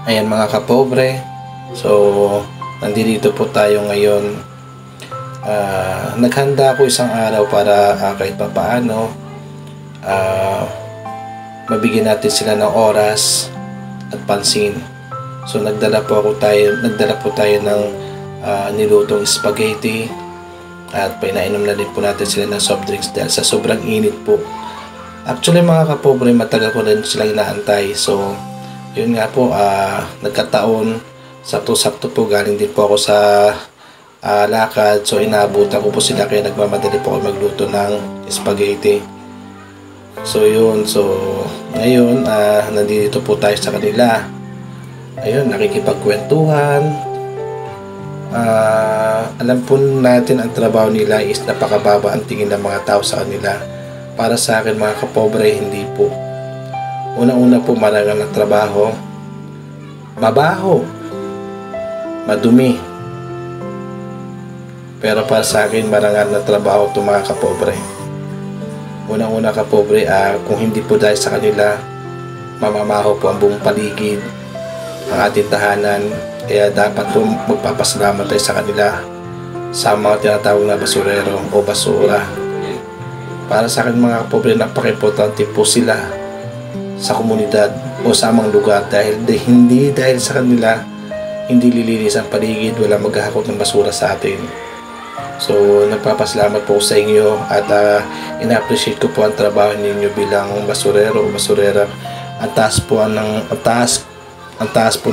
Ayan mga kapobre, so nandito po tayo ngayon. Naghanda ako isang araw para kahit papaano mabigyan natin sila ng oras at pansin. So nagdala po tayo ng nilutong spaghetti at pinainom na din po natin sila ng soft drinks dahil sa sobrang init po. Actually mga kapobre, matagal ko rin silang inaantay. So yun nga po, nagkataon, sakto-sakto po, galing din po ako sa lakad. So inaabutan ko po sila kaya nagmamadali po ako magluto ng spaghetti. So yun, so ngayon nandito po tayo sa kanila. Ayun, nakikipagkwentuhan. Alam po natin ang trabaho nila is napakababa ang tingin ng mga tao sa kanila. Para sa akin mga kapobre, hindi po. Una-una po, marangal na trabaho, mabaho, madumi. Pero para sa akin, marangal na trabaho ito mga kapobre. Una-una kapobre, kung hindi po dahil sa kanila, mamamaho po ang buong paligid, ang ating tahanan. Kaya dapat po magpapasalamat tayo sa kanila, sa mga tinatawag na basurero o basura. Para sa akin mga kapobre, napaka-importante po sila sa komunidad o sa amang lugar dahil hindi dahil sa kanila hindi lilinis ang paligid, wala maghahakot ng basura sa atin. So nagpapasalamat po sa inyo at ina-appreciate ko po ang trabaho ninyo bilang basurero o basurera. Ang taas po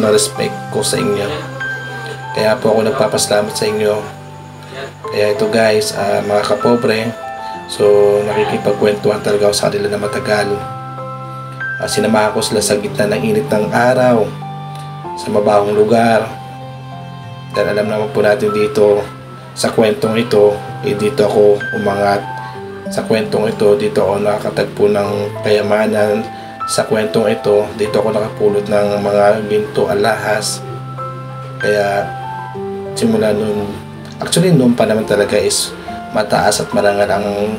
na respect ko sa inyo, kaya po ako nagpapasalamat sa inyo. Kaya ito guys, mga kapobre, so nakikipagkwentuhan talaga ako sa kanila na matagal. Sinamahan ko sila sa gitna ng init ng araw sa mabahong lugar dahil alam naman po natin dito sa kwentong ito, dito ako umangat. Sa kwentong ito, dito ako nakakatagpo ng kayamanan. Sa kwentong ito, dito ako nakapulot ng mga ginto, alahas. Kaya simula noon, actually noon pa naman talaga is mataas at marangal ang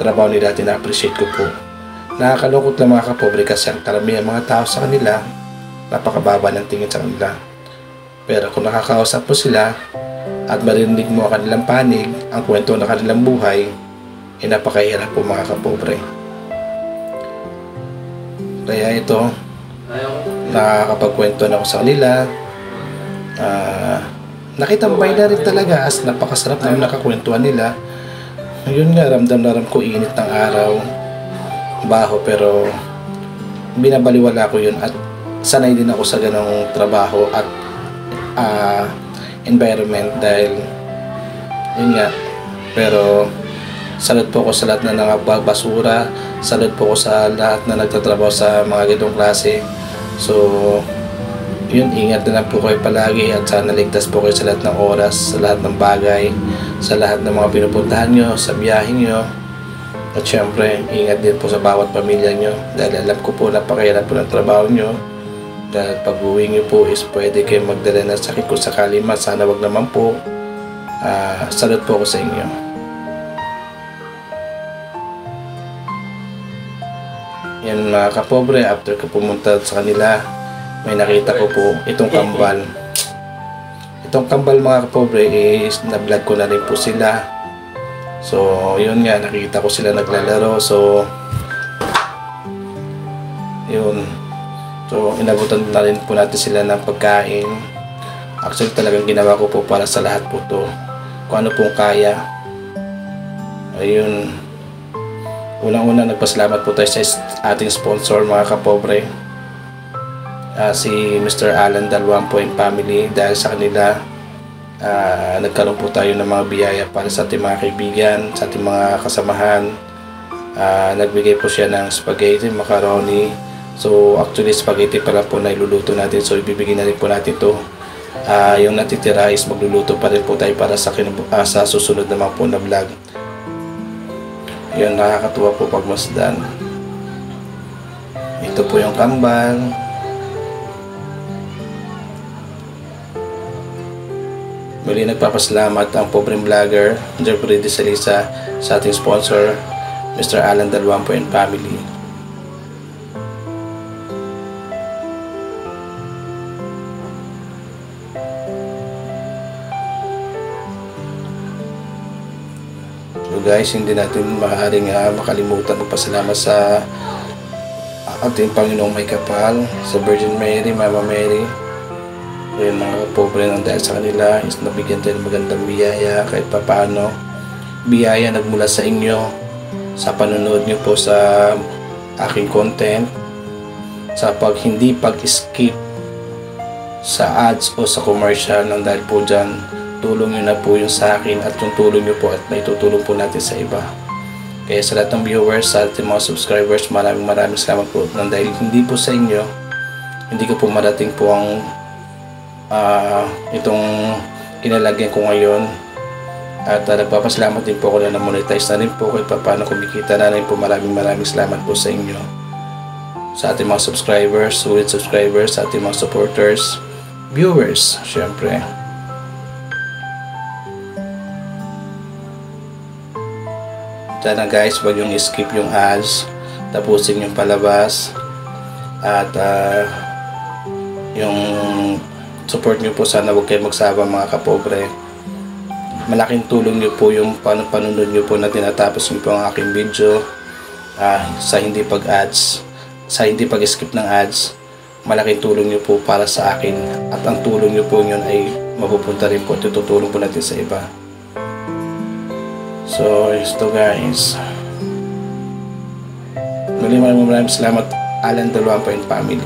trabaho nila, tina-appreciate ko po. Nakakalungkot lang mga kapobre kasi ang karamihan mga tao sa kanila napakababa ng tingin sa kanila. Pero kung nakakausap mo sila at marinig mo ang kanilang panig, ang kwento ng kanilang buhay, napakahirap po mga kapobre. Kaya ito, nakakapagkwento na ako sa kanila. Nakitambay na rin talaga as napakasarap na yung nakakwentuhan nila. Yun nga, ramdam na ram ko init ng araw, baho, pero binabaliwala ko yun at sanay din ako sa ganong trabaho at environment dahil yun nga. Pero salud po ko sa lahat na nangabagbasura, salud po ko sa lahat na nagtatrabaho sa mga ganitong klase. So yun, ingat na lang po kayo palagi at sana ligtas po kayo sa lahat ng oras, sa lahat ng bagay, sa lahat ng mga pinupuntahan nyo, sa biyahe nyo. At syempre, ingat din po sa bawat pamilya nyo dahil alam ko po napakahirap po ng trabaho nyo. Dahil pag uwi nyo po is pwede kayo magdala ng sakit kung sakali man. Sana wag naman po. Salute po ako sa inyo. Yan mga kapobre, after ko pumunta sa kanila, may nakita ko po itong kambal. Itong kambal mga kapobre is na-vlog ko na rin po sila. So yun nga, nakita ko sila naglalaro. So yun, so inabutan na rin po natin sila ng pagkain. Actually talagang ginawa ko po para sa lahat po to, kung ano pong kaya. Ayun, unang-una nagpasalamat po tayo sa ating sponsor mga kapobre, si Mr. Alan Dalwampo and family. Dahil sa kanila nagkaroon po tayo ng mga biyaya para sa ating mga kaibigan, sa ating mga kasamahan. Nagbigay po siya ng spaghetti, macaroni. So actually spaghetti para po na iluluto natin, so ibibigay na rin po natin to. Yung natitira is magluluto pa rin po tayo para sa susunod naman po na vlog. Yun, nakakatuwa po pagmasdan. Ito po yung kambal. Muli nagpapasalamat ang pobreng vlogger Jeffrey De Salisa sa ating sponsor, Mr. Alan Dalwampo and family. So guys, hindi natin maaaring makalimutan magpasalamat sa ating Panginoong may kapal, sa Virgin Mary, Mama Mary. Ayun mga pobre, nang dahil sa kanila is nabigyan tayo ng magandang biyaya kahit papaano. Biyaya nagmula sa inyo, sa panonood nyo po sa aking content, sa hindi pag-skip sa ads o sa commercial. Nang dahil po dyan, tulong nyo na po yung sa akin at yung tulong nyo po at naitutulong po natin sa iba. Kaya sa lahat ng viewers, sa ating mga subscribers, maraming salamat po. Nang dahil hindi po sa inyo, hindi ko po marating po ang itong kinalagyan ko ngayon. At nagpapasalamat din po ako na na-monetize na rin po kahit paano kumikita na rin po. Maraming salamat po sa inyo, sa ating mga subscribers, sulit subscribers, sa ating mga supporters, viewers syempre. Sana guys, wag yung skip yung ads, tapusin yung palabas, at yung support nyo po, sana wag kayo magsawa mga kapobre. Malaking tulong nyo po yung panunod nyo po na tinatapos nyo po ang aking video, sa hindi pag-ads, sa hindi pag-skip ng ads. Malaking tulong nyo po para sa akin, at ang tulong nyo po yun ay mapupunta rin po, tutulong po natin sa iba. So ito guys, maraming salamat Alan Dalwampo and family.